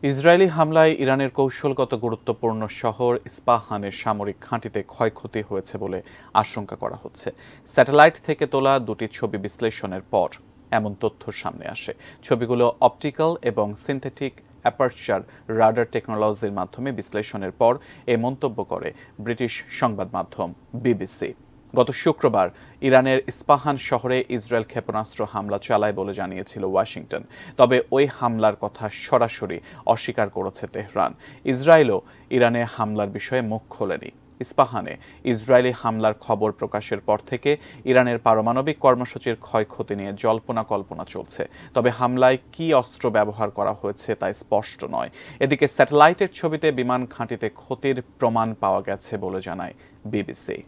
Israeli হামলায় ইরানের কৌশলগত গুরুত্বপূর্ণ শহর ইস্পাহানের সামরিক ঘাঁটিতে ক্ষয়ক্ষতি হয়েছে বলে আশঙ্কা করা হচ্ছে। স্যাটেলাইট থেকে তোলা দুটি ছবি বিশ্লেষণের পর এমন তথ্য সামনে আসে। ছবিগুলো অপটিক্যাল এবং সিনথেটিক অ্যাপারচার রাডার টেকনোলজির মাধ্যমে বিশ্লেষণের পর এ মন্তব্য করে ব্রিটিশ সংবাদ মাধ্যম বিবিসি। গত শুক্রবার ইরানের ইস্পাহান শহরে ইসরায়েল ক্ষেপণাস্ত্র হামলা চালায় বলে জানিয়েছিল ওয়াশিংটন। তবে ওই হামলার কথা সরাসরি অস্বীকার করেছে তেহরান। ইসরায়েলও ইরানে হামলার বিষয়ে মুখ খোলেনি। ইস্পাহানে ইসরায়েলি হামলার খবর প্রকাশের পর থেকে ইরানের পারমাণবিক কর্মসূচির ক্ষয়ক্ষতি নিয়ে জল্পনা কল্পনা চলছে। তবে হামলায় কী অস্ত্র ব্যবহার করা হয়েছে তা স্পষ্ট নয়। এদিকে স্যাটেলাইটের ছবিতে বিমান ঘাঁটিতে ক্ষতির প্রমাণ পাওয়া গেছে বলে জানায় বিবিসি।